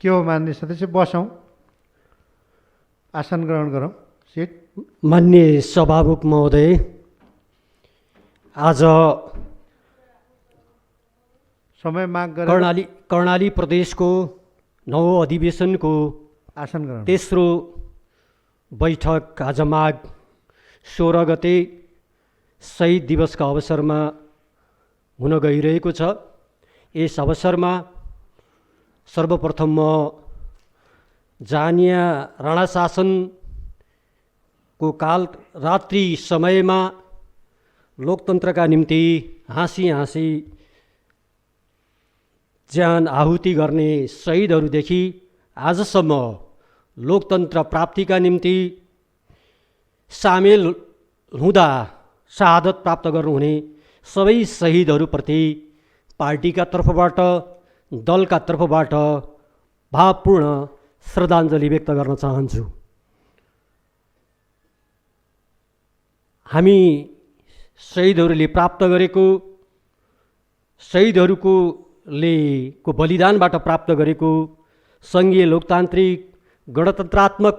के हो मान्य सदस्य, बसौँ, आसन ग्रहण गरौँ, सिट। मान्य सभामुख महोदय, आज समय माग गरेर कर्णाली प्रदेशको 9औं अधिवेशनको आसन ग्रहण। तेस्रो बैठक आज माघ 16 गते शहीद दिवसका अवसरमा हुन गइरहेको छ। यस अवसरमा सर्वप्रथम म जानिया राणा शासनको काल रात्रि समयमा लोकतन्त्रका निम्ति हाँसी हाँसी ज्यान आहुति गर्ने शहीदहरूदेखि आजसम्म लोकतन्त्र प्राप्तिका निम्ति सामेल हुँदा शहादत प्राप्त गर्नुहुने सबै शहीदहरूप्रति पार्टीका तर्फबाट, दलका तर्फबाट भावपूर्ण श्रद्धाञ्जली व्यक्त गर्न चाहन्छु। हामी शहीदहरूले प्राप्त गरेको, शहीदहरूको बलिदानबाट प्राप्त गरेको सङ्घीय लोकतान्त्रिक गणतन्त्रात्मक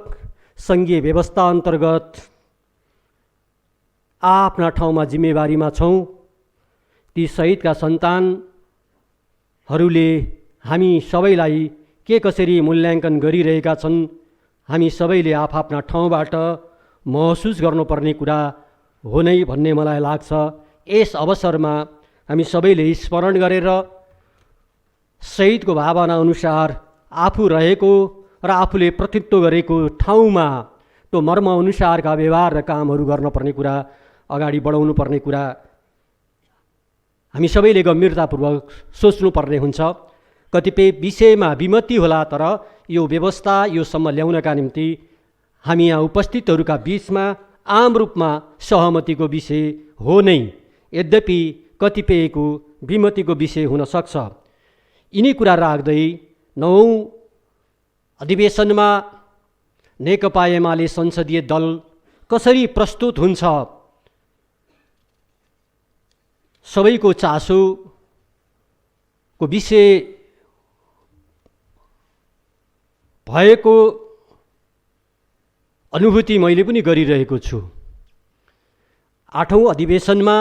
सङ्घीय व्यवस्था अन्तर्गत आफ्ना ठाउँमा जिम्मेवारीमा छौँ। ती शहीदका सन्तानहरूले हामी सबैलाई के कसरी मूल्याङ्कन गरिरहेका छन्, हामी सबैले आफ्ना ठाउँबाट महसुस गर्नुपर्ने कुरा हो नै भन्ने मलाई लाग्छ। यस अवसरमा हामी सबैले स्मरण गरेर शहीदको भावना अनुसार आफू रहेको र आफूले प्रतिनिधित्व गरेको ठाउँमा त्यो मर्म अनुसारका व्यवहार र कामहरू गर्नुपर्ने कुरा, अगाडि बढाउनु पर्ने कुरा हामी सबैले गम्भीरतापूर्वक सोच्नुपर्ने हुन्छ। कतिपय विषयमा विमति होला, तर यो व्यवस्था योसम्म ल्याउनका निम्ति हामी यहाँ उपस्थितहरूका बीचमा आम रूपमा सहमतिको विषय हो नै, यद्यपि कतिपयको विमतिको विषय हुन सक्छ। यिनी कुरा राख्दै 9औं अधिवेशनमा नेकपा एमाले संसदीय दल कसरी प्रस्तुत हुन्छ, सबैको चासोको विषय भएको अनुभूति मैले पनि गरिरहेको छु। 8औं अधिवेशनमा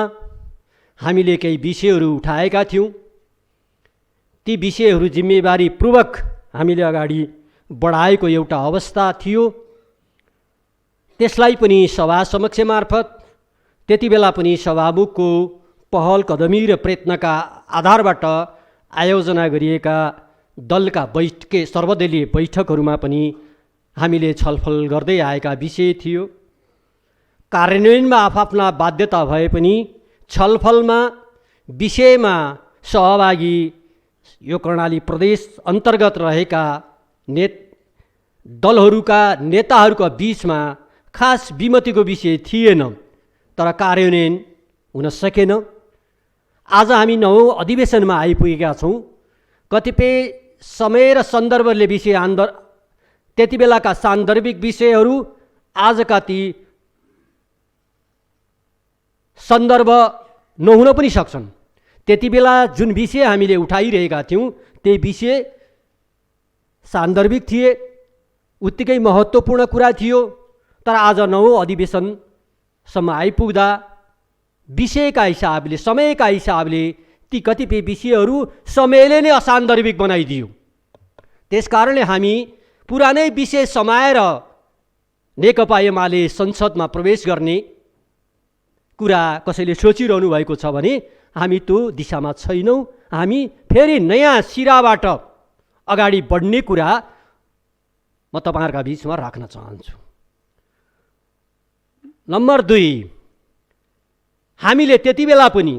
हामीले केही विषयहरू उठाएका थियौँ। ती विषयहरू जिम्मेवारीपूर्वक हामीले अगाडि बढाएको एउटा अवस्था थियो। त्यसलाई पनि सभा समक्ष मार्फत त्यति बेला पनि सभामुखको पहल कदमी र प्रयत्नका आधारबाट आयोजना गरिएका दलका सर्वदलीय बैठकहरूमा पनि हामीले छलफल गर्दै आएका विषय थियो। कार्यान्वयनमा आफ्ना बाध्यता भए पनि छलफलमा विषयमा सहभागी यो कर्णाली प्रदेश अन्तर्गत रहेका दलहरूका नेताहरूका बीचमा खास विमतिको विषय थिएन, तर कार्यान्वयन हुन सकेन। आज हामी 9औं अधिवेशनमा आइपुगेका छौँ। कतिपय समय र सन्दर्भले विषय त्यति बेलाका सान्दर्भिक विषयहरू आजका ती सन्दर्भ नहुन पनि सक्छन्। त्यति बेला जुन विषय हामीले उठाइरहेका थियौँ त्यही विषय सान्दर्भिक थिए, उत्तिकै महत्त्वपूर्ण कुरा थियो। तर आज 9औं अधिवेशनसम्म आइपुग्दा विषयका हिसाबले, समयका हिसाबले ती कतिपय विषयहरू समयले नै असान्दर्भिक बनाइदियो। त्यसकारणले हामी पुरानै विषय समाएर नेकपा एमाले संसदमा प्रवेश गर्ने कुरा कसैले सोचिरहनु भएको छ भने हामी त्यो दिशामा छैनौँ। हामी फेरि नयाँ सिराबाट अगाडि बढ्ने कुरा म तपाईहरुका बीचमा राख्न चाहन्छु। नम्बर 2, हामीले त्यति बेला पनि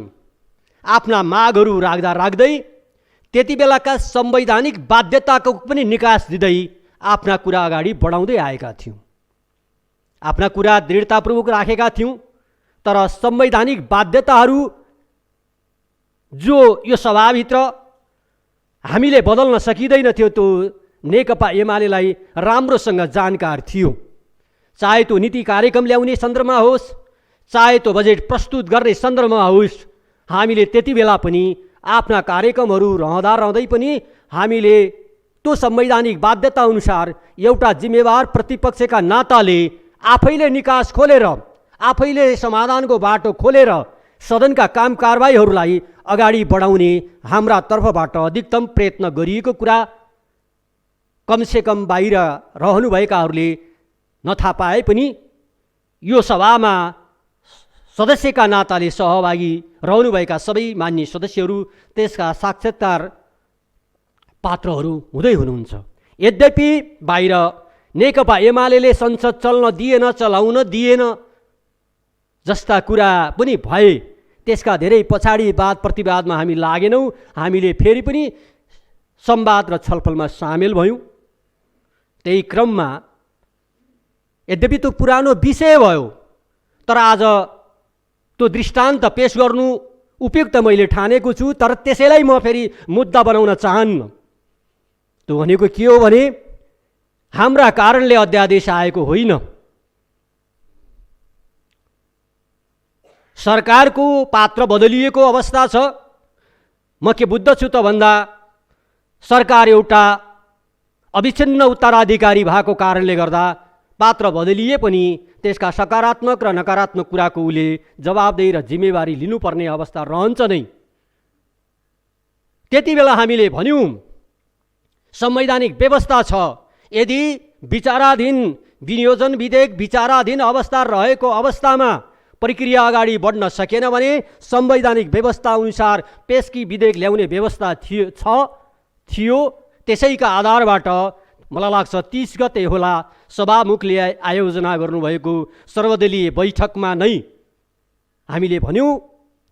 आफ्ना मागहरू राख्दै त्यति बेलाका संवैधानिक बाध्यताको पनि निकास दिँदै आफ्ना कुरा अगाडि बढाउँदै आएका थियौँ। आफ्ना कुरा दृढतापूर्वक राखेका थियौँ। तर संवैधानिक बाध्यताहरू जो यो सभाभित्र हामीले बदल्न सकिँदैन थियो, त्यो नेकपा एमालेलाई राम्रोसँग जानकार थियो। चाहे त्यो नीति कार्यक्रम ल्याउने सन्दर्भमा होस्, चाहे त्यो बजेट प्रस्तुत गर्ने सन्दर्भमा होस्, हामीले त्यति बेला पनि आफ्ना कार्यक्रमहरू रहँदै पनि हामीले त्यो संवैधानिक बाध्यता अनुसार एउटा जिम्मेवार प्रतिपक्षका नाताले आफैले निकास खोलेर, आफैले समाधानको बाटो खोलेर सदनका काम कारबाहीहरूलाई अगाडि बढाउने हाम्रा तर्फबाट अधिकतम प्रयत्न गरिएको कुरा कमसेकम बाहिर रहनुभएकाहरूले नथाहा पाए पनि यो सभामा सदस्यका नाताले सहभागी रहनुभएका सबै मान्य सदस्यहरू त्यसका साक्षात्कार पात्रहरू हुँदै हुनुहुन्छ। यद्यपि बाहिर नेकपा एमाले संसद चल्न दिएन, चलाउन दिएन जस्ता कुरा पनि भए त्यसका धेरै पछाडि वाद प्रतिवादमा हामी लागेनौँ। हामीले फेरि पनि संवाद र छलफलमा सामेल भयौँ। त्यही क्रममा यद्यपि त्यो पुरानो विषय भयो, तर आज त्यो दृष्टान्त पेश गर्नु उपयुक्त मैले ठानेको छु। तर त्यसैलाई म फेरि मुद्दा बनाउन चाहन्न। त्यो भनेको के हो भने हाम्रा कारणले अध्यादेश आएको होइन, सरकारको पात्र बदलिएको अवस्था छ। म के बुझ्दछु त भन्दा सरकार एउटा अविच्छिन्न उत्तराधिकारी भएको कारणले गर्दा पात्र बदलिए पनि त्यसका सकारात्मक र नकारात्मक कुराको उसले जवाबदेही र जिम्मेवारी लिनुपर्ने अवस्था रहन्छ नै। त्यति बेला हामीले भन्यौँ संवैधानिक व्यवस्था छ, यदि विचाराधीन विनियोजन विधेयक विचाराधीन अवस्था रहेको अवस्थामा प्रक्रिया अगाडि बढ्न सकेन भने संवैधानिक व्यवस्था अनुसार पेशकी विधेयक ल्याउने व्यवस्था थियो। त्यसैका आधारबाट मलाई लाग्छ 30 गते होला सभामुखले आयोजना गर्नुभएको सर्वदलीय बैठकमा नै हामीले भन्यौँ।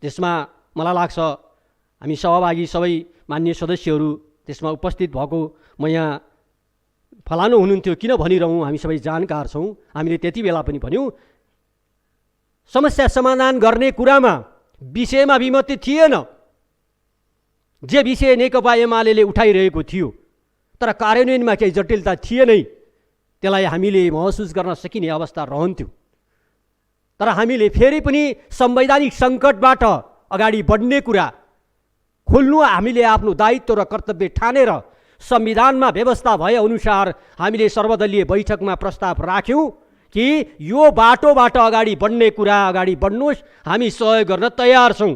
त्यसमा मलाई लाग्छ हामी सहभागी सबै मान्य सदस्यहरू त्यसमा उपस्थित भएको, म यहाँ फलानु हुनुहुन्थ्यो किन भनिरहँ, हामी सबै जानकार छौँ। हामीले त्यति बेला पनि भन्यौँ समस्या समाधान गर्ने कुरामा विषयमा विमति थिएन। जे विषय नेकपा एमाले उठाइरहेको थियो तर कार्यान्वयनमा केही जटिलता थिएनै, त्यसलाई हामीले महसुस गर्न सकिने अवस्था रहन्थ्यो। तर हामीले फेरि पनि संवैधानिक सङ्कटबाट अगाडि बढ्ने कुरा खोल्नु हामीले आफ्नो दायित्व र कर्तव्य ठानेर संविधानमा व्यवस्था भए अनुसार हामीले सर्वदलीय बैठकमा प्रस्ताव राख्यौँ कि यो बाटोबाट अगाडि बढ्ने कुरा अगाडि बढ्नुहोस्, हामी सहयोग गर्न तयार छौँ।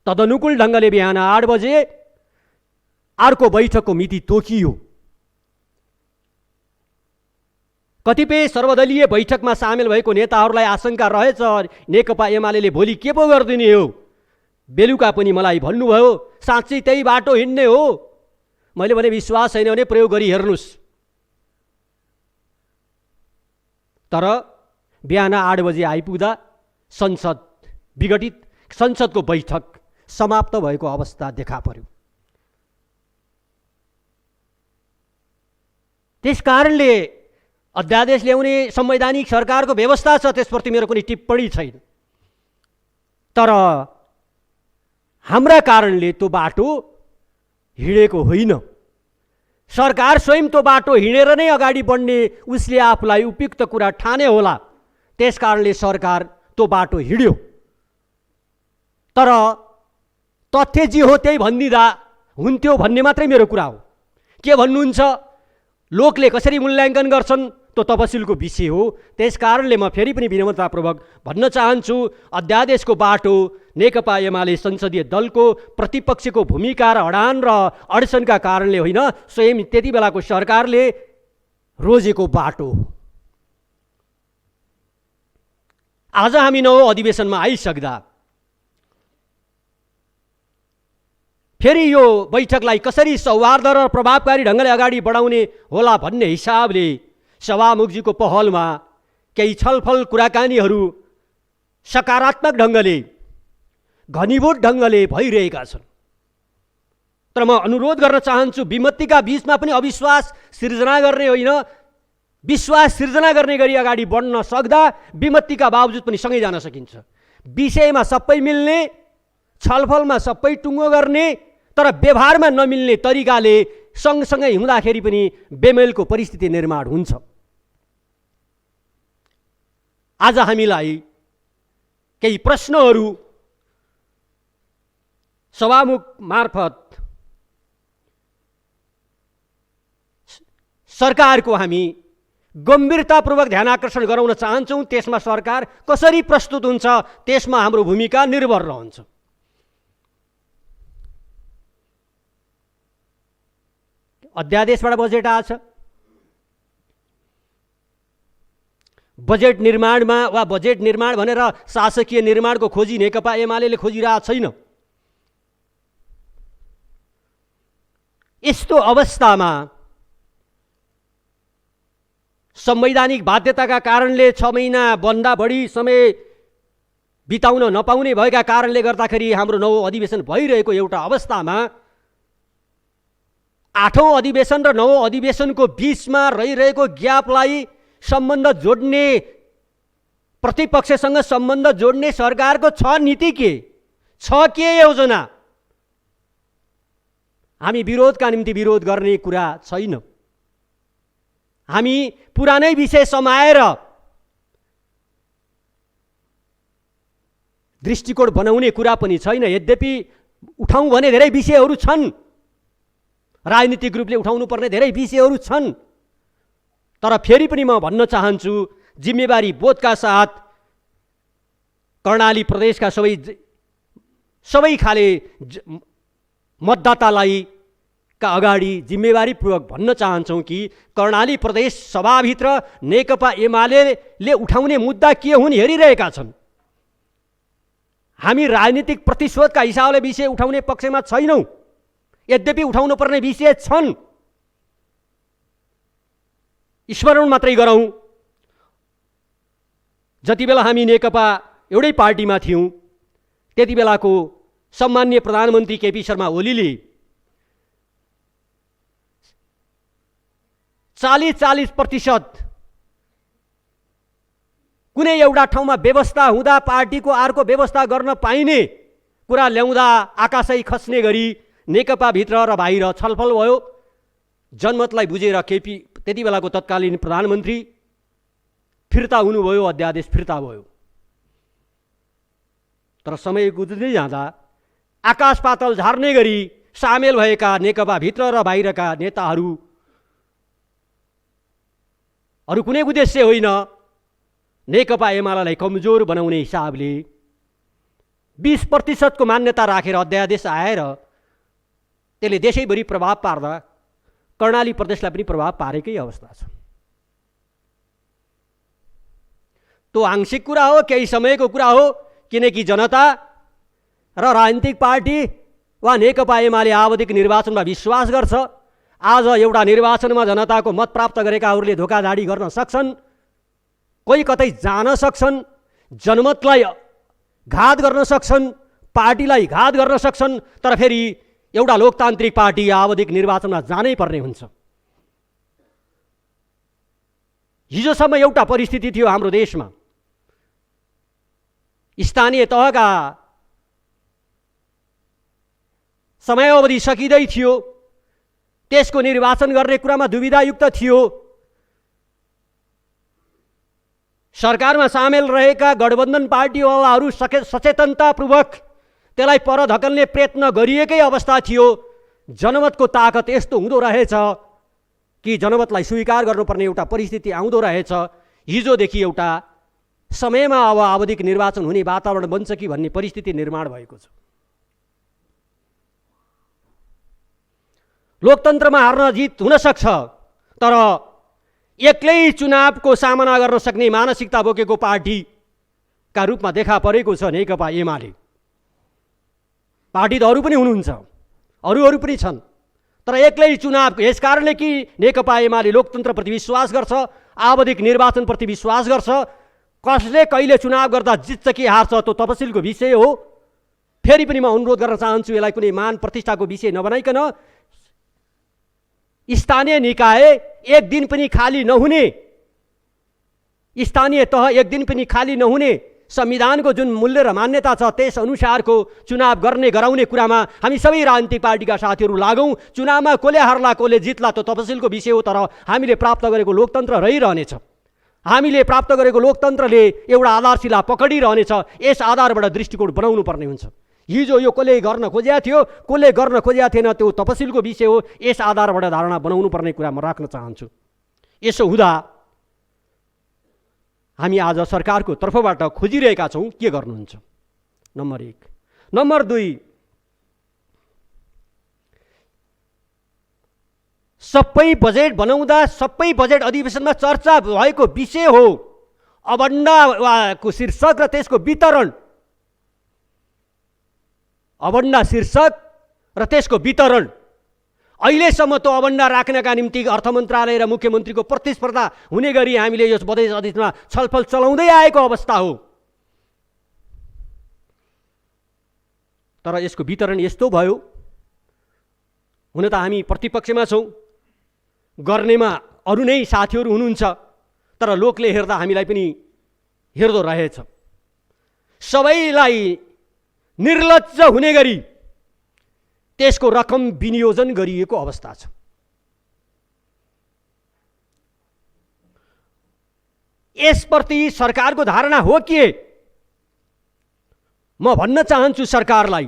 तदनुकूल ढङ्गले बिहान 8 बजे अर्को बैठकको मिति तोकियो। कतिपय सर्वदलीय बैठकमा सामेल भएको नेताहरूलाई आशंका रहेछ नेकपा एमाले भोलि के पो गरिदिने हो। बेलुका पनि मलाई भन्नुभयो साँच्चै त्यही बाटो हिँड्ने हो। मैले भने विश्वास छैन भने प्रयोग गरी हेर्नुहोस्। तर बिहान 8 बजे आइपुग्दा संसद विघटित, संसदको बैठक समाप्त भएको अवस्था देखा पर्यो। त्यस कारणले अध्यादेश ल्याउने संवैधानिक सरकारको व्यवस्था छ, त्यसप्रति मेरो कुनै टिप्पणी छैन। तर हाम्रा कारणले त्यो बाटो हिँडेको होइन। सरकार स्वयं त्यो बाटो हिँडेर नै अगाडि बढ्ने उसले आफूलाई उपयुक्त कुरा ठाने होला, त्यस कारणले सरकार त्यो बाटो हिँड्यो। तर तथ्य जे हो त्यही भनिदिँदा हुन्थ्यो भन्ने मात्रै मेरो कुरा हो। के भन्नुहुन्छ, लोकले कसरी मूल्याङ्कन गर्छन् त्यो तपसिलको विषय हो। त्यस कारणले म फेरि पनि विनम्रतापूर्वक भन्न चाहन्छु अध्यादेशको बाटो नेकपा एमाले संसदीय दलको प्रतिपक्षको भूमिका र अडान र अडचनका कारणले होइन, स्वयं त्यति बेलाको सरकारले रोजेको बाटो। आज हामी नौ अधिवेशनमा आइसक्दा फेरि यो बैठकलाई कसरी सौहार्द र प्रभावकारी ढङ्गले अगाडि बढाउने होला भन्ने हिसाबले सभामुखजीको पहलमा केही छलफल कुराकानीहरू सकारात्मक ढङ्गले घनीभूत ढङ्गले भइरहेका छन्। तर म अनुरोध गर्न चाहन्छु विमतिका बीचमा पनि अविश्वास सिर्जना गर्ने होइन, विश्वास सिर्जना गर्ने गरी अगाडि बढ्न सक्दा विमतिका बावजुद पनि सँगै जान सकिन्छ। विषयमा सबै मिल्ने, छलफलमा सबै टुङ्गो गर्ने, तर व्यवहारमा नमिल्ने तरिकाले सँगसँगै हुँदाखेरि पनि बेमेलको परिस्थिति निर्माण हुन्छ। आज हामीलाई केही प्रश्नहरू सभामुख मार्फत सरकारको हामी गम्भीरतापूर्वक ध्यान आकर्षण गराउन चाहन्छौँ। त्यसमा सरकार कसरी प्रस्तुत हुन्छ त्यसमा हाम्रो भूमिका निर्भर रहन्छ। अध्यादेशबाट बजेट आछ, बजेट निर्माणमा वा बजेट निर्माण भनेर शासकीय निर्माणको खोजी नेकपा एमाले खोजिरहेको छैन। यस्तो अवस्थामा संवैधानिक बाध्यताका कारणले 6 महिनाभन्दा बढी समय बिताउन नपाउने भएका कारणले गर्दाखेरि हाम्रो 9औं अधिवेशन भइरहेको एउटा अवस्थामा 8औं अधिवेशन र 9औं अधिवेशनको बीचमा रहिरहेको ग्यापलाई सम्बन्ध जोड्ने, प्रतिपक्षसँग सम्बन्ध जोड्ने सरकारको छ नीति के छ, के योजना? हामी विरोधका निम्ति विरोध गर्ने कुरा छैन। हामी पुरानै विषय समाएर दृष्टिकोण बनाउने कुरा पनि छैन। यद्यपि उठाउँ भने धेरै विषयहरू छन्, राजनीतिक रूपले उठाउनु पर्ने धेरै विषयहरू छन्। तर फेरि पनि म भन्न चाहन्छु, जिम्मेवारी बोधका साथ कर्णाली प्रदेशका सबै खाले मतदातालाई का अगाडि जिम्मेवारीपूर्वक भन्न चाहन्छौँ कि कर्णाली प्रदेश सभाभित्र नेकपा एमाले उठाउने मुद्दा के हुन् हेरिरहेका छन्। हामी राजनीतिक प्रतिशोधका हिसाबले विषय उठाउने पक्षमा छैनौँ। यद्यपि उठाउनु पर्ने विषय छन्। स्मरण मात्रै गरौँ, जति बेला हामी नेकपा एउटै पार्टीमा थियौँ त्यति बेलाको सम्माननीय प्रधानमन्त्री केपी शर्मा ओलीले 40% कुनै एउटा ठाउँमा व्यवस्था हुँदा पार्टीको अर्को व्यवस्था गर्न पाइने कुरा ल्याउँदा आकाशै खस्ने गरी नेकपा भित्र र बाहिर छलफल भयो। जनमतलाई बुझेर केपी त्यति बेलाको तत्कालीन प्रधानमन्त्री फिर्ता हुनुभयो, अध्यादेश फिर्ता भयो। तर समय गुज्दै जाँदा आकाश पातल झार्ने गरी सामेल भएका नेकपा भित्र र बाहिरका नेताहरू अरू कुनै उद्देश्य होइन, नेकपा एमालेलाई कमजोर बनाउने हिसाबले 20% को मान्यता राखेर अध्यादेश आएर त्यसले देशैभरि प्रभाव पार्दा कर्णाली प्रदेशलाई पनि प्रभाव पारेकै अवस्था छ। त्यो आंशिक कुरा हो, केही समयको कुरा हो, किनकि जनता र राजनीतिक पार्टी वा नेकपा एमाले आवधिक निर्वाचनमा विश्वास गर्छ। आज एउटा निर्वाचनमा जनताको मत प्राप्त गरेकाहरूले धोकाधडी गर्न सक्छन्, कोही कतै जान सक्छन्, जनमतलाई घात गर्न सक्छन्, पार्टीलाई घात गर्न सक्छन्। तर फेरि एउटा लोकतान्त्रिक पार्टी आवधिक निर्वाचनमा जानै पर्ने हुन्छ। हिजोसम्म एउटा परिस्थिति थियो हाम्रो देशमा, स्थानीय तहका समयावधि सकिँदै थियो, त्यसको निर्वाचन गर्ने कुरामा दुविधायुक्त थियो। सरकारमा सामेल रहेका गठबन्धन पार्टीवालाहरू सचेतनतापूर्वक त्यसलाई पर धकेल्ने प्रयत्न गरिएकै अवस्था थियो। जनमतको ताकत यस्तो हुँदो रहेछ कि जनमतलाई स्वीकार गर्नुपर्ने एउटा परिस्थिति आउँदो रहेछ। हिजोदेखि एउटा समयमा अब आवधिक निर्वाचन हुने वातावरण बन्छ कि भन्ने परिस्थिति निर्माण भएको छ। लोकतन्त्रमा हार्न जित हुन सक्छ, तर एक्लै चुनावको सामना गर्न सक्ने मानसिकता बोकेको पार्टीका रूपमा देखा परेको छ नेकपा एमाले। पार्टी त अरू पनि हुनुहुन्छ, अरू पनि छन्, तर एक्लै चुनाव, यस कारणले कि नेकपा एमाले लोकतन्त्रप्रति विश्वास गर्छ, आवधिक निर्वाचनप्रति विश्वास गर्छ। कसले कहिले चुनाव गर्दा जित्छ कि हार्छ त्यो तपसिलको विषय हो। फेरि पनि म अनुरोध गर्न चाहन्छु, यसलाई कुनै मान प्रतिष्ठाको विषय नबनाइकन स्थानीय निकाय एक दिन पनि खाली नहुने, स्थानीय तह एक दिन पनि खाली नहुने, संविधानको जुन मूल्य र मान्यता छ त्यस अनुसारको चुनाव गर्ने गराउने कुरामा हामी सबै राजनीतिक पार्टीका साथीहरू लागौँ। चुनावमा कसले हार्ला कसले जित्ला त्यो तपसिलको विषय हो, तर हामीले प्राप्त गरेको लोकतन्त्र रहिरहनेछ। हामीले प्राप्त गरेको लोकतन्त्रले एउटा आधारशिला पकडिरहनेछ। यस आधारबाट दृष्टिकोण बनाउनु पर्ने हुन्छ। हिजो यो कसले गर्न खोजेको थियो, कसले गर्न खोजेको थिएन, त्यो तपसिलको विषय हो। यस आधारबाट धारणा बनाउनु पर्ने कुरा म राख्न चाहन्छु। यसो हुँदा हामी आज सरकारको तर्फबाट खोजिरहेका छौँ के गर्नुहुन्छ, नम्बर 1। नम्बर 2, सबै बजेट बनाउँदा सबै बजेट अधिवेशनमा चर्चा भएको विषय हो अबन्डाको शीर्षक र त्यसको वितरण। अबन्डा शीर्षक र त्यसको वितरण। अहिलेसम्म त्यो अबन्डा राख्नका निम्ति अर्थ मन्त्रालय र मुख्यमन्त्रीको प्रतिस्पर्धा हुने गरी हामीले यो बजेट अधिवेशनमा छलफल चलाउँदै आएको अवस्था हो। तर यसको वितरण यस्तो भयो। हुन त हामी प्रतिपक्षमा छौँ, गर्नेमा अरू नै साथीहरू हुनुहुन्छ, तर लोकले हेर्दा हामीलाई पनि हेर्दो रहेछ। सबैलाई निर्लज्ज हुने गरी त्यसको रकम विनियोजन गरिएको अवस्था छ। यसप्रति सरकारको धारणा हो के? म भन्न चाहन्छु सरकारलाई,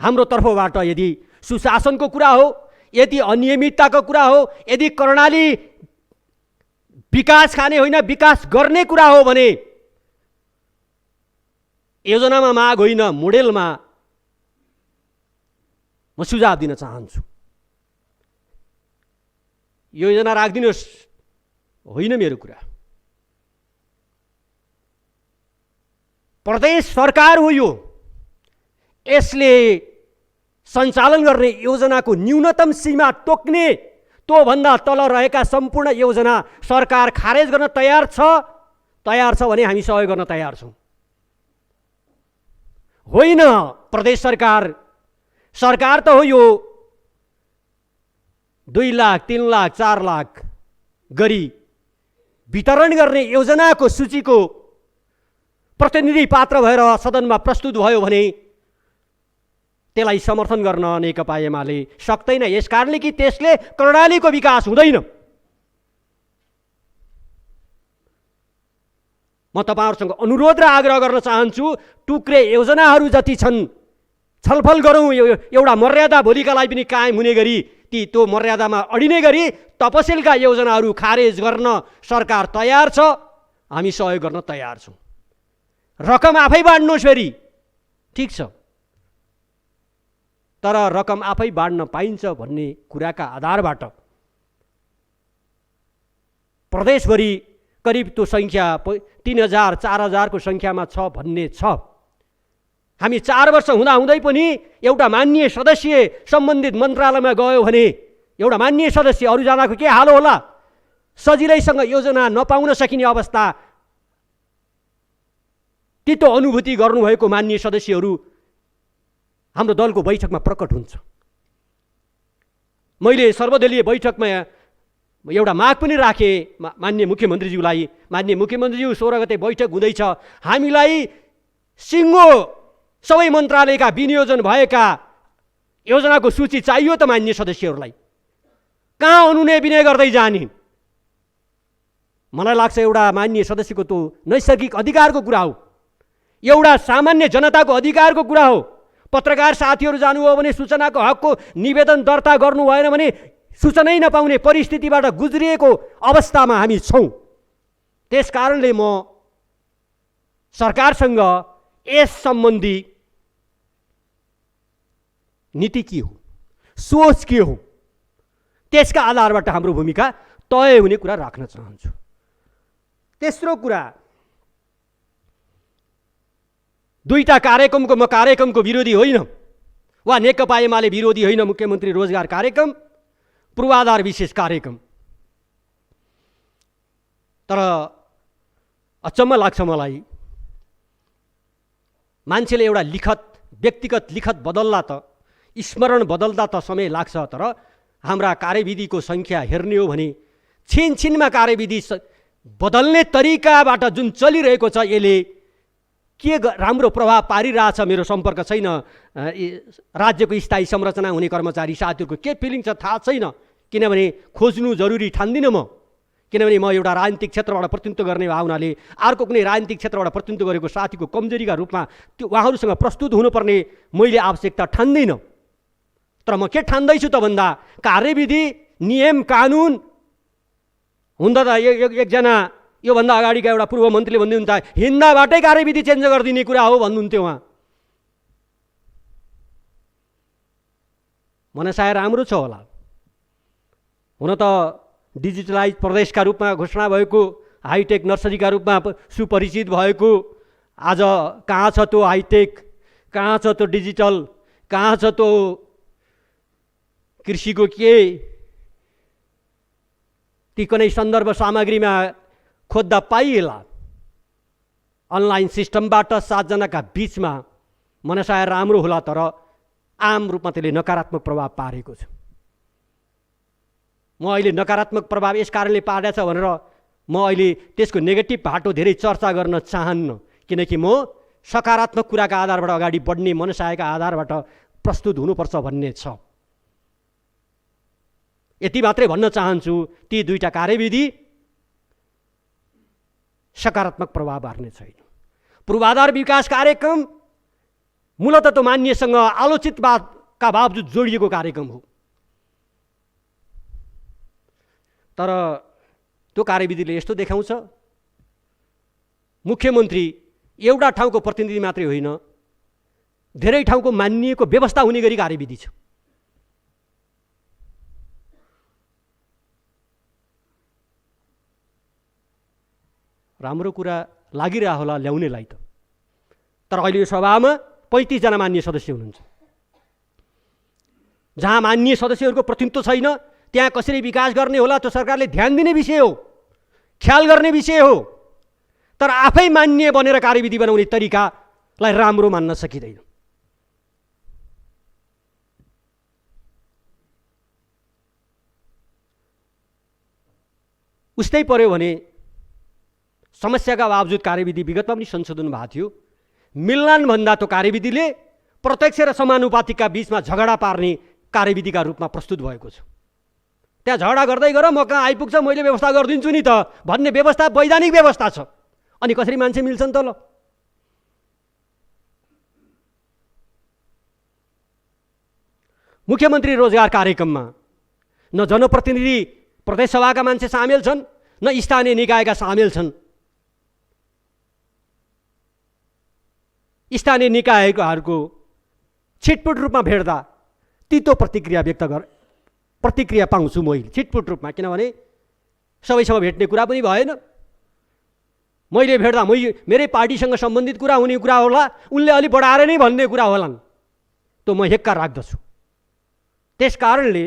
हाम्रो तर्फबाट यदि सुशासनको कुरा हो, यदि अनियमितताको कुरा हो, यदि कर्णाली विकास खाने होइन विकास गर्ने कुरा हो भने योजनामा माग होइन मोडेलमा म सुझाव दिन चाहन्छु। योजना राखिदिनुहोस् होइन मेरो कुरा। प्रदेश सरकार हो यो, यसले सञ्चालन गर्ने योजनाको न्यूनतम सीमा तोक्ने, त्योभन्दा तल रहेका सम्पूर्ण योजना सरकार खारेज गर्न तयार छ भने हामी सहयोग गर्न तयार छौँ। होइन प्रदेश सरकार त हो यो 2 लाख 3 लाख 4 लाख गरी वितरण गर्ने योजनाको सूचीको प्रतिनिधि पात्र भएर सदनमा प्रस्तुत भयो भने त्यसलाई समर्थन गर्न नेकपा एमाले सक्दैन। यसकारणले कि त्यसले कर्णालीको विकास हुँदैन। म तपाईहरुसँग अनुरोध र आग्रह गर्न चाहन्छु, टुक्रे योजनाहरू जति छन् छलफल गरौँ। एउटा मर्यादा भोलिका लागि पनि कायम हुने गरी, त्यो मर्यादामा अडिने गरी तपसिलका योजनाहरू खारेज गर्न सरकार तयार छ, हामी सहयोग गर्न तयार छौँ। रकम आफै बाँड्नुहोस् फेरि, ठिक छ, तर रकम आफै बाँड्न पाइन्छ भन्ने कुराका आधारबाट प्रदेशभरि करिब त्यो संख्या 3000 4000 को संख्यामा छ भन्ने छ। हामी 4 वर्ष हुँदै पनि एउटा माननीय सदस्य सम्बन्धित मन्त्रालयमा गयो भने एउटा माननीय सदस्य अरूजनाको के हाल होला, सजिलैसँग योजना नपाउन सकिने अवस्था, तितो अनुभूति गर्नुभएको माननीय सदस्यहरू हाम्रो दलको बैठकमा प्रकट हुन्छ। मैले सर्वदलीय बैठकमा एउटा माग पनि राखेँ माननीय मुख्यमन्त्रीज्यूलाई। माननीय मुख्यमन्त्रीज्यू 16 गते बैठक हुँदैछ, हामीलाई सिङ्गो सबै मन्त्रालयका विनियोजन भएका योजनाको सूची चाहियो त माननीय सदस्यहरूलाई। कहाँ अनुनय विनय गर्दै जाने? मलाई लाग्छ एउटा माननीय सदस्यको त्यो नैसर्गिक अधिकारको कुरा हो, एउटा सामान्य जनताको अधिकारको कुरा हो। पत्रकार साथीहरू जानुभयो भने सूचनाको हकको निवेदन दर्ता गर्नु भएन भने सूचनै नपाउने परिस्थितिबाट गुज्रिएको अवस्थामा हामी छौँ। त्यसकारणले म सरकारसँग यस सम्बन्धी नीति के हो, सोच के हो, त्यसका आधारबाट हाम्रो भूमिका तय हुने कुरा राख्न चाहन्छु। तेस्रो कुरा, दुईटा कार्यक्रमको म कार्यक्रमको विरोधी होइन, वा नेकपा एमाले विरोधी होइन। मुख्यमन्त्री रोजगार कार्यक्रम, पूर्वाधार विशेष कार्यक्रम। तर अचम्म लाग्छ मलाई, मान्छेले एउटा व्यक्तिगत लिखत बदल्ला त, स्मरण बदल्दा त समय लाग्छ, तर हाम्रा कार्यविधिको संख्या हेर्ने हो भने छिनछिनमा कार्यविधि बदल्ने तरिकाबाट जुन चलिरहेको छ, यसले के राम्रो प्रभाव पारिरहेछ मेरो सम्पर्क छैन। राज्यको स्थायी संरचना हुने कर्मचारी साथीहरूको के फिलिङ छ थाहा छैन, किनभने खोज्नु जरुरी ठान्दिनँ म। किनभने म एउटा राजनीतिक क्षेत्रबाट प्रतिनिधित्व गर्ने भए हुनाले अर्को कुनै राजनीतिक क्षेत्रबाट प्रतिनिधित्व गरेको साथीको कमजोरीका रूपमा त्यो उहाँहरूसँग प्रस्तुत हुनुपर्ने मैले आवश्यकता ठान्दिनँ। तर म के ठान्दैछु त भन्दा, कार्यविधि, नियम कानुन हुन त एकजना योभन्दा अगाडिका एउटा पूर्व मन्त्रीले भन्नुहुन्थ्यो हिन्दाबाटै कार्यविधि चेन्ज गरिदिने कुरा हो भन्नुहुन्थ्यो उहाँ। मनसाय राम्रो छ होला। हुन त डिजिटलाइज प्रदेशका रूपमा घोषणा भएको, हाइटेक नर्सरीका रूपमा सुपरिचित भएको, आज कहाँ छ त्यो हाइटेक, कहाँ छ त्यो डिजिटल, कहाँ छ त्यो कृषिको के, ती कुनै सन्दर्भ सामग्रीमा खोज्दा पाइएला। अनलाइन सिस्टमबाट 7 जनाका बीचमा मनसाय राम्रो होला, तर आम रूपमा त्यसले नकारात्मक प्रभाव पारेको छ। म अहिले नकारात्मक प्रभाव यस कारणले पारेछ भनेर म अहिले त्यसको नेगेटिभ बाटो धेरै चर्चा गर्न चाहन्न, किनकि म सकारात्मक कुराका आधारबाट अगाडि बढ्ने मनसायका आधारबाट प्रस्तुत हुनुपर्छ भन्ने छ। यति मात्रै भन्न चाहन्छु, ती दुईटा कार्यविधि सकारात्मक प्रभाव पार्ने छैन। पूर्वाधार विकास कार्यक्रम मूलतः त मान्यसँग आलोचितका बावजुद जोडिएको कार्यक्रम हो, तर त्यो कार्यविधिले यस्तो देखाउँछ मुख्यमन्त्री एउटा ठाउँको प्रतिनिधि मात्रै होइन, धेरै ठाउँको मानिएको व्यवस्था हुने गरी कार्यविधि छ। राम्रो कुरा लागिरह होला ल्याउनेलाई त, तर अहिले यो सभामा 35 जना मान्य सदस्य हुनुहुन्छ। जहाँ मान्य सदस्यहरूको प्रतिनिधित्व छैन त्यहाँ कसरी विकास गर्ने होला त्यो सरकारले ध्यान दिने विषय हो, ख्याल गर्ने विषय हो, तर आफै मान्य बनेर कार्यविधि बनाउने तरिकालाई राम्रो मान्न सकिँदैन। उस्तै पर्यो भने समस्याका बावजुद कार्यविधि विगतमा पनि संशोधन भएको थियो। मिल्लान भन्दा त्यो कार्यविधिले प्रत्यक्ष र समानुपातिकका बीचमा झगडा पार्ने कार्यविधिका रूपमा प्रस्तुत भएको छ। त्यहाँ झगडा गर्दै गर, म कहाँ आइपुग्छ मैले व्यवस्था गरिदिन्छु नि त भन्ने व्यवस्था वैधानिक व्यवस्था छ। अनि कसरी मान्छे मिल्छन् त? ल मुख्यमन्त्री रोजगार कार्यक्रममा न जनप्रतिनिधि प्रदेश सभाका मान्छे सामेल छन्, न स्थानीय निकायका सामेल छन्। स्थानीय निकायहरूको छिटपुट रूपमा भेट्दा तितो प्रतिक्रिया पाउँछु मैले छिटपुट रूपमा, किनभने सबैसँग भेट्ने कुरा पनि भएन। मैले भेट्दा मेरै पार्टीसँग सम्बन्धित कुरा हुने कुरा होला, उनले अलि बढाएर नै भन्ने कुरा होलान्, त म हेक्का राख्दछु। त्यस कारणले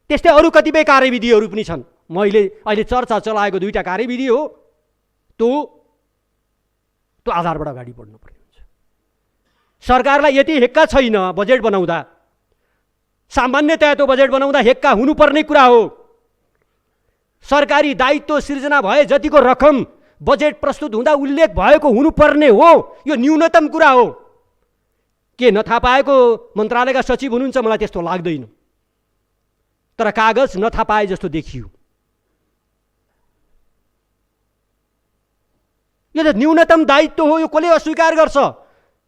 त्यस्तै अरू कतिपय कार्यविधिहरू पनि छन्। मैले अहिले चर्चा चलाएको दुईटा कार्यविधि हो, त्यो आधारबाट अगाडि बढ्नुपर्ने हुन्छ। सरकारलाई यति हेक्का छैन बजेट बनाउँदा, सामान्यतया त्यो बजेट बनाउँदा हेक्का हुनुपर्ने कुरा हो। सरकारी दायित्व सिर्जना भए जतिको रकम बजेट प्रस्तुत हुँदा उल्लेख भएको हुनुपर्ने हो, यो न्यूनतम कुरा हो। के नथाहा पाएको मन्त्रालयका सचिव हुनुहुन्छ? मलाई त्यस्तो लाग्दैन, तर कागज नथाहा पाए जस्तो देखियो। यो त न्यूनतम दायित्व हो, यो कसले अस्वीकार गर्छ?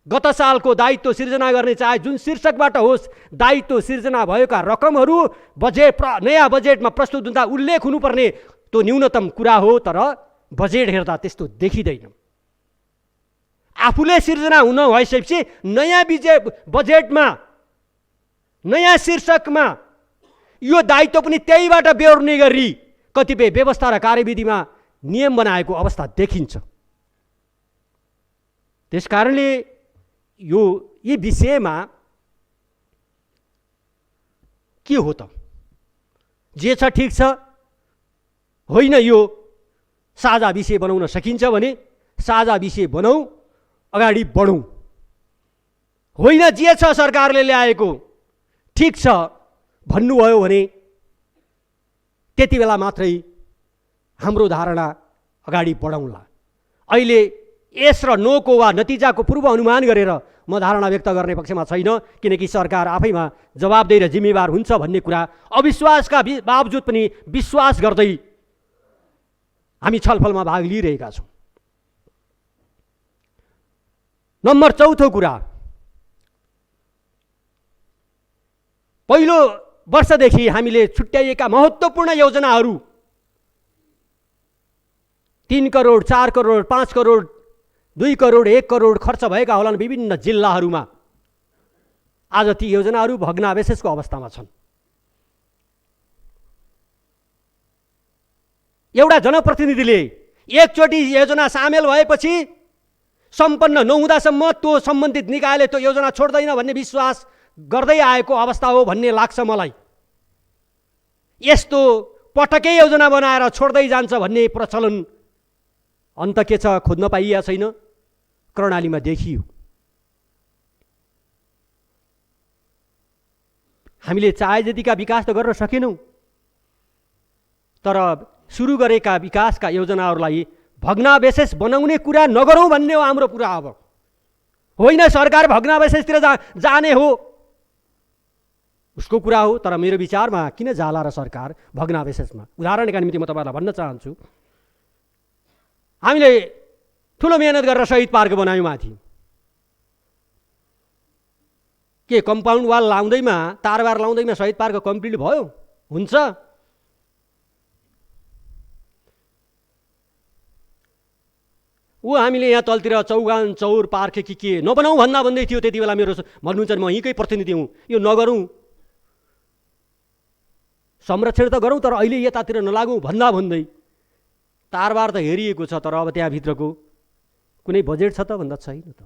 गत सालको दायित्व सिर्जना गर्ने चाहे जुन शीर्षकबाट होस्, दायित्व सिर्जना भएका रकमहरू नयाँ बजेटमा प्रस्तुत हुँदा उल्लेख हुनुपर्ने त्यो न्यूनतम कुरा हो, तर बजेट हेर्दा त्यस्तो देखिँदैन। आफूले सिर्जना हुन भइसकेपछि नयाँ बजेटमा नयाँ शीर्षकमा यो दायित्व पनि त्यहीबाट बेहोर्ने गरी कतिपय व्यवस्था र कार्यविधिमा नियम बनाएको अवस्था देखिन्छ। त्यसकारणले यी विषयमा के हो त? जे छ ठिक छ, होइन यो साझा विषय बनाउन सकिन्छ भने साझा विषय बनाऊ, अगाडि बढौँ। होइन जे छ सरकारले ल्याएको ठिक छ भन्नुभयो भने त्यति बेला मात्रै हाम्रो धारणा अगाडि बढाउँला। अहिले यस र नोको वा नतिजाको पूर्व अनुमान गरेर म धारणा व्यक्त गर्ने पक्षमा छैन, किनकि सरकार आफैमा जवाबदेही र जिम्मेवार हुन्छ भन्ने कुरा अविश्वासका बावजुद पनि विश्वास गर्दै हामी छलफलमा भाग लिइरहेका छौँ। नम्बर 4 कुरा, पहिलो वर्षदेखि हामीले छुट्याइएका महत्त्वपूर्ण योजनाहरू 3 करोड 4 करोड 5 करोड 2 करोड 1 करोड खर्च भएका होलान् विभिन्न जिल्लाहरूमा। आज ती योजनाहरू भग्नावशेषको अवस्थामा छन्। एउटा जनप्रतिनिधिले एकचोटि योजना सामेल भएपछि सम्पन्न नहुँदासम्म त्यो सम्बन्धित निकायले त्यो योजना छोड्दैन भन्ने विश्वास गर्दै आएको अवस्था हो भन्ने लाग्छ मलाई। यस्तो पटकै योजना बनाएर छोड्दै जान्छ भन्ने प्रचलन अन्त के छ खोज्न पाइएको छैन, कर्णालीमा देखियो। हामीले चाहे जतिका विकास त गर्न सकेनौँ, तर सुरु गरेका विकासका योजनाहरूलाई भग्नावशेष बनाउने कुरा नगरौँ भन्ने हो हाम्रो कुरा। अब होइन सरकार भग्नावशेषतिर जाने हो उसको कुरा हो, तर मेरो विचारमा किन जाला र सरकार भग्नावशेषमा? उदाहरणका निम्ति म तपाईँलाई भन्न चाहन्छु, हामीले ठुलो मेहनत गरेर शहीद पार्क बनायौँ माथि। के कम्पाउन्ड वाल लाउँदैमा तारबार लाउँदैमा शहीद पार्क कम्प्लिट भयो? हुन्छ? हामीले यहाँ तलतिर चौगान चौर पार्क के नबनाऊ भन्दै थियो त्यति बेला। मेरो भन्नुहुन्छ म यहीँकै प्रतिनिधि हुँ, यो नगरौँ, संरक्षण त गरौँ तर अहिले यतातिर नलागौँ भन्दै तारबार त हेरिएको छ, तर अब त्यहाँभित्रको कुनै बजेट छ त भन्दा छैन त।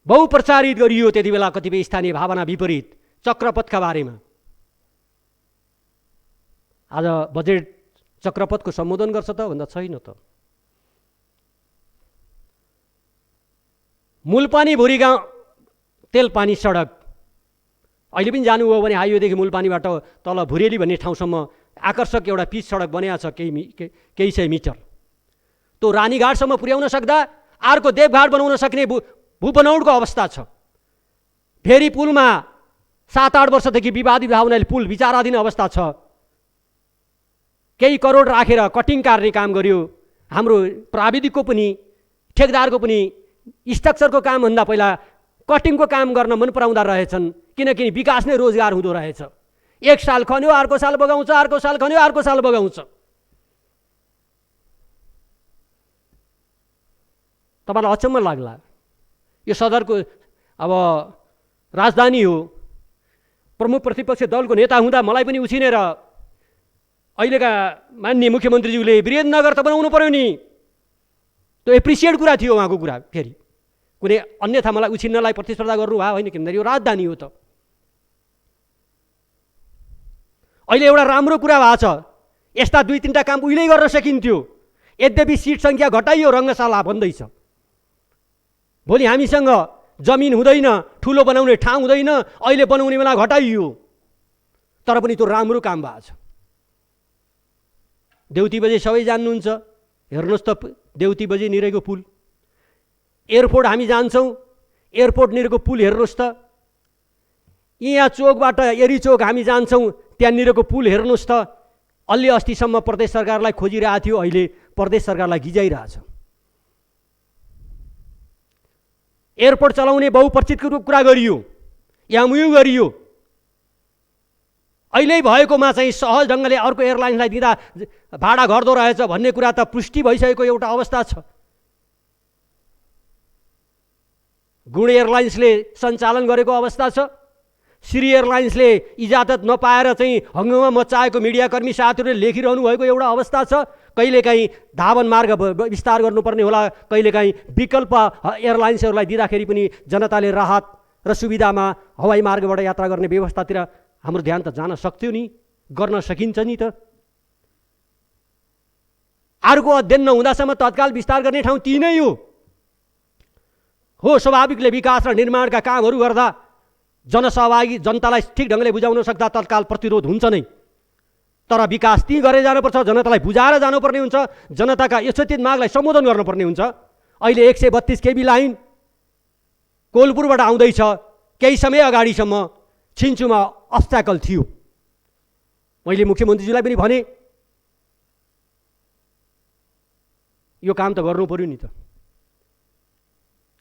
बहुप्रचारित गरियो त्यति बेला कतिपय स्थानीय भावना विपरीत चक्रपथका बारेमा। आज बजेट चक्रपथको सम्बोधन गर्छ त भन्दा छैन त। मूलपानी भुरी गाउँ तेलपानी सडक अहिले पनि जानुभयो भने हाइवेदेखि मूलपानीबाट तल भुरेली भन्ने ठाउँसम्म आकर्षक एउटा पिच सडक बनेको छ, केही सय मिटर। त्यो रानीघाटसम्म पुर्याउन सक्दा अर्को देवघाट बनाउन सक्ने भूबनौटको अवस्था छ। फेरि पुलमा 7-8 वर्षदेखि विवादित भावनाले पुल विचाराधीन अवस्था छ। केही करोड राखेर कटिङ कार्ने काम गर्यो। हाम्रो प्राविधिकको पनि ठेकदारको पनि स्ट्रक्चरको कामभन्दा पहिला कटिङको काम गर्न मन पराउँदा रहेछन्, किनकि विकास नै रोजगार हुँदो रहेछ। एक साल खन्यो अर्को साल बगाउँछ, अर्को साल खन्यो अर्को साल बगाउँछ। तपाईँलाई अचम्म लाग्ला, यो सदरको अब राजधानी हो। प्रमुख प्रतिपक्ष दलको नेता हुँदा मलाई पनि उछिनेर अहिलेका माननीय मुख्यमन्त्रीज्यूले वीरेन्द्रनगर त बनाउनु पर्यो नि, त्यो एप्रिसिएट कुरा थियो उहाँको कुरा। फेरि कुनै अन्यथा मलाई उछिन्नलाई प्रतिस्पर्धा गर्नु भयो होइन, किनभने यो राजधानी हो त। अहिले एउटा राम्रो कुरा भएको छ, यस्ता 2-3टा काम उहिल्यै गर्न सकिन्थ्यो, यद्यपि सिट सङ्ख्या घटाइयो, रङ्गशाला भन्दैछ। भोलि हामीसँग जमिन हुँदैन, ठुलो बनाउने ठाउँ हुँदैन, अहिले बनाउने बेला घटाइयो, तर पनि त्यो राम्रो काम भएको छ। देउती बजे सबै जान्नुहुन्छ, हेर्नुहोस् त देउती बजे निरैको पुल। एयरपोर्ट हामी जान्छौँ, एयरपोर्ट निरको पुल हेर्नुहोस् त। यहाँ चोकबाट एरी चोक हामी जान्छौँ, त्यहाँनिरको पुल हेर्नुहोस् त। अलि अस्तिसम्म प्रदेश सरकारलाई खोजिरहेको थियो, अहिले प्रदेश सरकारलाई गिजाइरहेछ। एयरपोर्ट चलाउने बहुप्रचलितको कुरा गरियो, यामुयु गरियो। अहिले भएकोमा चाहिँ सहज ढङ्गले अर्को एयरलाइन्सलाई दिँदा भाडा घट्दो रहेछ भन्ने कुरा त पुष्टि भइसकेको एउटा अवस्था छ। गुण एयरलाइन्सले सञ्चालन गरेको अवस्था छ। श्री एयरलाइन्सले इजाजत नपाएर चाहिँ हङ्गामा मचाएको मिडियाकर्मी साथीहरूले लेखिरहनु भएको एउटा अवस्था छ। कहिलेकाहीँ धावन मार्ग विस्तार गर्नुपर्ने होला, कहिलेकाहीँ विकल्प एयरलाइन्सहरूलाई दिँदाखेरि पनि जनताले राहत र सुविधामा हवाई मार्गबाट यात्रा गर्ने व्यवस्थातिर हाम्रो ध्यान त जान सक्थ्यो नि, गर्न सकिन्छ नि त। अर्को अध्ययन नहुँदासम्म तत्काल विस्तार गर्ने ठाउँ ती नै हो। स्वाभाविकले विकास र निर्माणका कामहरू गर्दा जनसहभागी जनतालाई ठिक ढङ्गले बुझाउन सक्दा तत्काल प्रतिरोध हुन्छ नै, तर विकास ती गरेर जानुपर्छ, जनतालाई बुझाएर जानुपर्ने हुन्छ, जनताका यथोचित मागलाई सम्बोधन गर्नुपर्ने हुन्छ। अहिले 132 केबी लाइन कोलपुरबाट आउँदैछ, केही समय अगाडिसम्म छिन्चुमा अब्स्ट्याकल थियो। मैले मुख्यमन्त्रीज्यूलाई पनि भने यो काम त गर्नु पर्यो नि त।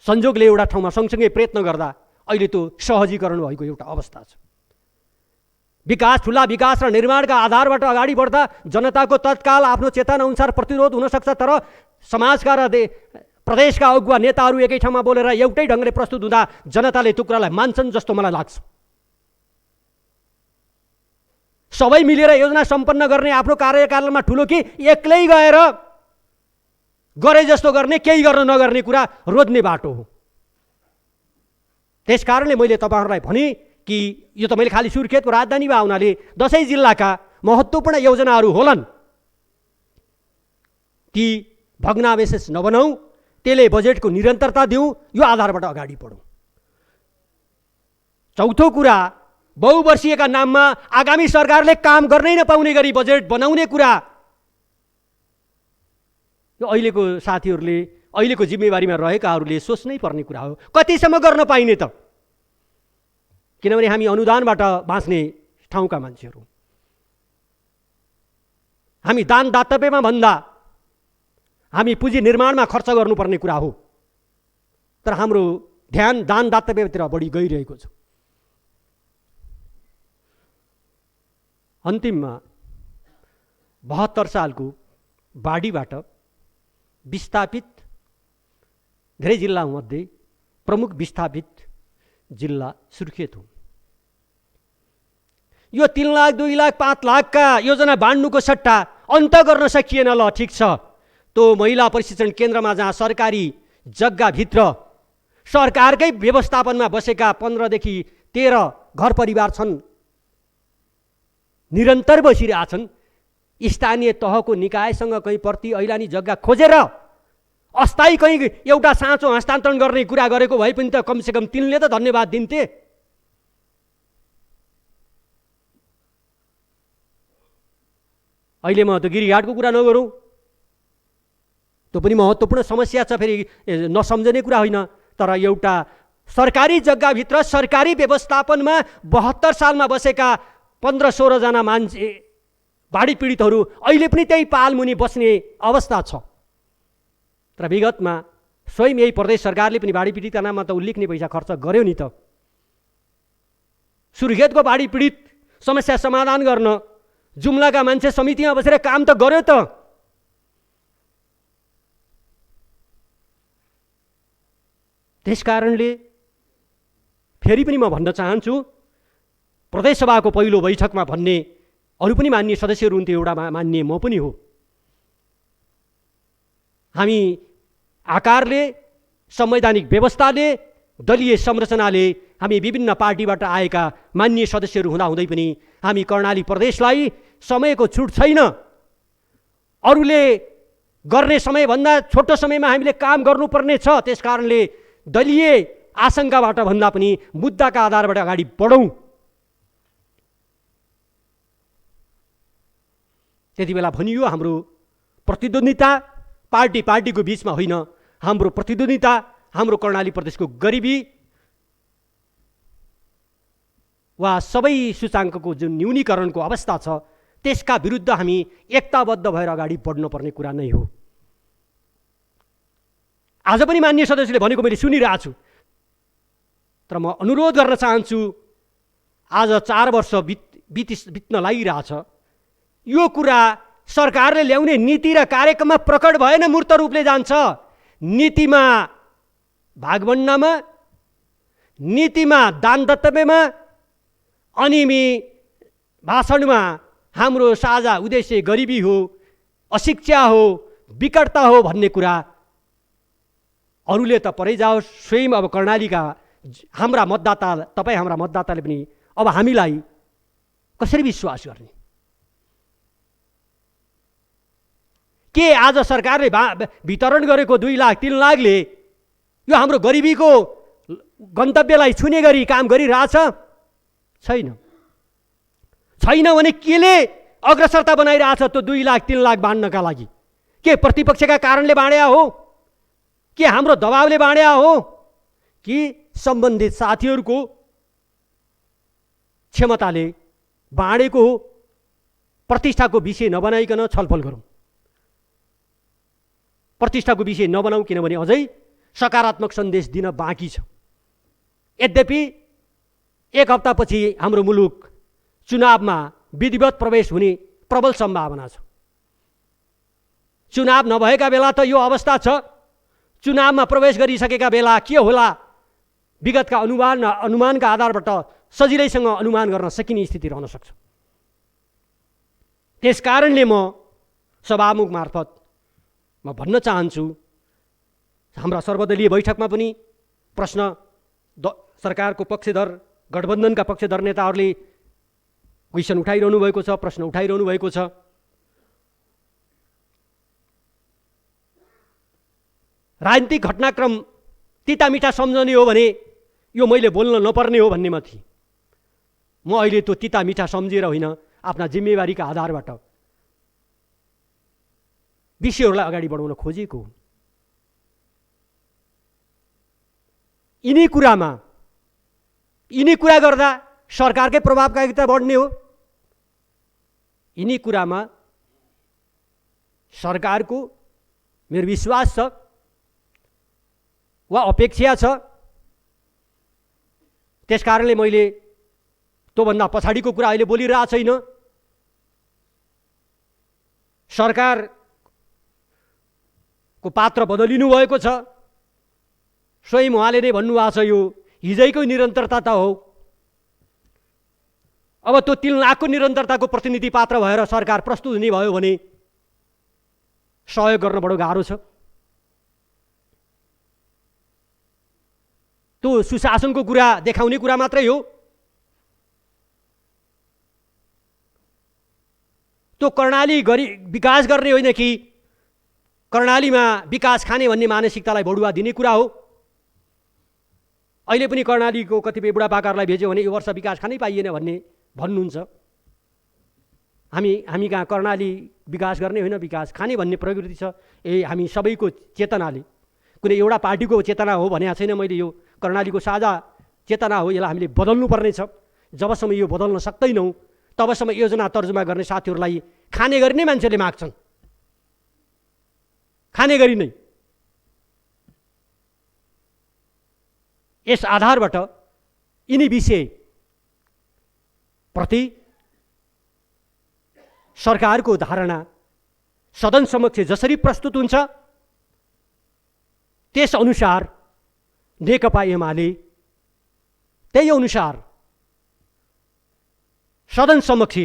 संजोगले एउटा ठाउँमा सँगसँगै प्रयत्न गर्दा अहिले त्यो सहजीकरण भएको एउटा अवस्था छ। विकास, ठुला विकास र निर्माणका आधारबाट अगाडि बढ्दा जनताको तत्काल आफ्नो चेतना अनुसार प्रतिरोध हुन सक्छ, तर समाजका र प्रदेशका अगुवा नेताहरू एकै ठाउँमा बोलेर एउटै ढङ्गले प्रस्तुत हुँदा जनताले त्यो कुरालाई मान्छन् जस्तो मलाई लाग्छ। सबै मिलेर योजना सम्पन्न गर्ने आफ्नो कार्यकालमा ठुलो कि एक्लै गएर गरे जस्तो गर्ने, केही गर्न नगर्ने कुरा रोज्ने बाटो हो। त्यसकारणले मैले तपाईँहरूलाई भने कि यो त मैले खालि सुर्खेतको राजधानीमा हुनाले 10 जिल्लाका महत्त्वपूर्ण योजनाहरू होलान्, ती भग्नावशेष नबनाऊ, त्यसले बजेटको निरन्तरता दिउँ, यो आधारबाट अगाडि बढौँ। चौथो कुरा, बहुवर्षीयका नाममा आगामी सरकारले काम गर्नै नपाउने गरी बजेट बनाउने कुरा, यो अहिलेको साथीहरूले, अहिलेको जिम्मेवारीमा रहेकाहरूले सोच्नै पर्ने कुरा हो। कतिसम्म गर्न पाइने त? किनभने हामी अनुदानबाट बाँच्ने ठाउँका मान्छेहरू, हामी दान दातव्यमा भन्दा हामी पुँजी निर्माणमा खर्च गर्नुपर्ने कुरा हो, तर हाम्रो ध्यान दान दातव्यतिर बढी गइरहेको छ। अन्तिममा 72 सालको बाढीबाट विस्थापित धेरै जिल्लामध्ये प्रमुख विस्थापित जिल्ला सुर्खेत हो। यो 3 लाख, 2 लाख, 5 लाखका योजना बाँड्नुको सट्टा अन्त गर्न सकिएन। ल ठिक छ, त्यो महिला प्रशिक्षण केन्द्रमा जहाँ सरकारी जग्गाभित्र सरकारकै व्यवस्थापनमा बसेका 15 देखि 13 घर परिवार छन्, निरन्तर बसिरहेछन्। स्थानीय तहको निकायसँग कहीँ प्रति ऐलानी जग्गा खोजेर अस्थायी कहीँ एउटा साँचो हस्तान्तरण गर्ने कुरा गरेको भए पनि त कमसेकम तिनले त धन्यवाद दिन्थे। अहिले म त गिरिघाटको कुरा नगरौँ, त्यो पनि महत्त्वपूर्ण समस्या छ, फेरि नसम्झने कुरा होइन। तर एउटा सरकारी जग्गाभित्र सरकारी व्यवस्थापनमा 72 सालमा बसेका 15-16 जना मान्छे बाढी पीडितहरू अहिले पनि त्यही पालमुनि बस्ने अवस्था छ। तर विगतमा स्वयं यही प्रदेश सरकारले पनि बाढी पीडितका नाममा त उल्लेख्ने पैसा खर्च गर्यो नि त। सुर्खेतको बाढी पीडित समस्या समाधान गर्न जुम्लाका मान्छे समितिमा बसेर काम त गर्यो त। त्यसकारणले फेरि पनि म भन्न चाहन्छु, प्रदेशसभाको पहिलो बैठकमा भन्ने अरू पनि मान्य सदस्यहरू हुन्थ्यो, एउटा मान्य म पनि हो। हामी आकारले, संवैधानिक व्यवस्थाले, दलीय संरचनाले हामी विभिन्न पार्टीबाट आएका मान्य सदस्यहरू हुँदाहुँदै पनि हामी कर्णाली प्रदेशलाई समयको छुट छैन। अरूले गर्ने समयभन्दा छोटो समयमा हामीले काम गर्नुपर्ने छ। त्यसकारणले दलीय आशंकाबाट भन्दा पनि मुद्दाका आधारबाट अगाडि बढौँ। त्यति बेला भनियो हाम्रो प्रतिद्वन्दिता पार्टीको बीचमा होइन, हाम्रो प्रतिद्वन्दिता हाम्रो कर्णाली प्रदेशको गरिबी वा सबै सूचाङ्कको जुन न्यूनीकरणको अवस्था छ त्यसका विरुद्ध हामी एकताबद्ध भएर अगाडि बढ्नुपर्ने कुरा नै हो। आज पनि मान्य सदस्यले भनेको मैले सुनिरहेको छु, तर म अनुरोध गर्न चाहन्छु, आज 4 वर्ष बित्न लागिरहेछ, यो कुरा सरकारले ल्याउने नीति र कार्यक्रममा प्रकट भएन, मूर्त रूपले जान्छ। नीतिमा भागभण्डामा, नीतिमा दान दत्तव्यमा, अनि भाषणमा हाम्रो साझा उद्देश्य गरिबी हो, अशिक्षा हो, विकटता हो भन्ने कुरा अरूले त परै जाओस्, स्वयं अब कर्णालीका हाम्रा मतदाता, तपाईँ हाम्रा मतदाताले पनि अब हामीलाई कसरी विश्वास गर्ने? के आज सरकारले वितरण गरेको 2 लाख 3 लाखले यो हाम्रो गरिबीको गन्तव्यलाई छुने गरी काम गरिरहेछ? छैन। भने केले अग्रसरता बनाइरहेछ त्यो 2 लाख 3 लाख बाँड्नका लागि? के प्रतिपक्षका कारणले बाँड्या हो? के हाम्रो दबावले बाँड्या हो? कि सम्बन्धित साथीहरूको क्षमताले बाँडेको हो? प्रतिष्ठाको विषय नबनाइकन छलफल गरौँ। प्रतिष्ठाको विषय नबनाऊ, किनभने अझै सकारात्मक सन्देश दिन बाँकी छ। यद्यपि 1 हप्तापछि हाम्रो मुलुक चुनावमा विधिवत प्रवेश हुने प्रबल सम्भावना छ। चुनाव नभएका बेला त यो अवस्था छ, चुनावमा प्रवेश गरिसकेका बेला के होला विगतका अनुमानका आधारबाट सजिलैसँग अनुमान गर्न सकिने स्थिति रहन सक्छ। त्यसकारणले म सभामुख मार्फत म भन्न चाहन्छु, हाम्रा सर्वदलीय बैठकमा पनि प्रश्न सरकारको पक्षधर गठबन्धनका पक्षधर नेताहरूले क्वेसन उठाइरहनु भएको छ, प्रश्न उठाइरहनु भएको छ। राजनीतिक घटनाक्रम तितामिठा सम्झने हो भने यो मैले बोल्न नपर्ने हो भन्नेमा थिएँ। म अहिले त्यो तितामिठा सम्झेर होइन, आफ्ना जिम्मेवारीका आधारबाट विषयहरूलाई अगाडि बढाउन खोजेको हो। यिनी कुरा गर्दा सरकारकै प्रभावकारिता बढ्ने हो। यिनी कुरामा सरकारको मेरो विश्वास छ वा अपेक्षा छ। त्यसकारणले मैले त्योभन्दा पछाडिको कुरा अहिले बोलिरहेको छैन। सरकारको पात्र बदलिनु भएको छ। स्वयं उहाँले नै भन्नुभएको छ यो हिजैको निरन्तरता त हो। अब त्यो 3 लाखको निरन्तरताको प्रतिनिधि पात्र भएर सरकार प्रस्तुत हुने भयो भने सहयोग गर्न बडो गाह्रो छ। त्यो सुशासनको कुरा देखाउने कुरा मात्रै हो। त्यो कर्णाली विकास गर्ने होइन कि कर्णालीमा विकास खाने भन्ने मानसिकतालाई बढुवा दिने कुरा हो। अहिले पनि कर्णालीको कतिपय बुढापाकाहरूलाई भेज्यो भने यो वर्ष विकास खानै पाइएन भन्नुहुन्छ। हामी कहाँ कर्णाली विकास गर्ने होइन, विकास खाने भन्ने प्रवृत्ति छ। हामी सबैको चेतनाले, कुनै एउटा पार्टीको चेतना हो भने छैन मैले, यो कर्णालीको साझा चेतना हो। यसलाई हामीले बदल्नु पर्नेछ। जबसम्म यो बदल्न सक्दैनौँ तबसम्म योजना तर्जुमा गर्ने साथीहरूलाई खाने गरी नै मान्छेले माग्छन्, खाने गरी नै। यस आधारबाट यिनी विषयप्रति सरकारको धारणा सदन समक्ष जसरी प्रस्तुत हुन्छ त्यस अनुसार नेकपा एमाले त्यही अनुसार सदन समक्ष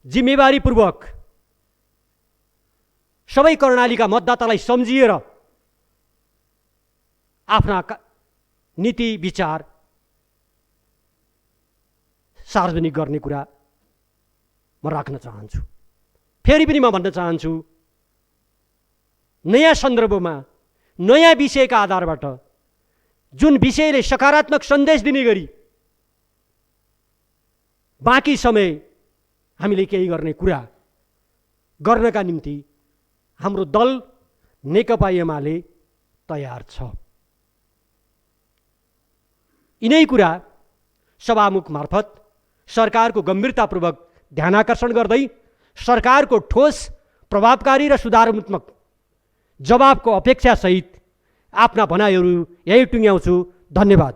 जिम्मेवारीपूर्वक सबै कर्णालीका मतदातालाई सम्झिएर आफ्ना नीति विचार सार्वजनिक गर्ने कुरा म राख्न चाहन्छु। फेरि पनि म भन्न चाहन्छु, नयाँ सन्दर्भमा नयाँ विषयका आधारबाट जुन विषयले सकारात्मक सन्देश दिने गरी बाँकी समय हामीले केही गर्ने कुरा गर्नका निम्ति हाम्रो दल नेकपा एमाले तयार छ। यिनै कुरा सभामुख मार्फत सरकारको गम्भीरतापूर्वक ध्यानाकर्षण गर्दै सरकारको ठोस, प्रभावकारी र सुधारात्मक जवाबको अपेक्षासहित आफ्ना भनाइहरू यही टुङ्ग्याउँछु। धन्यवाद।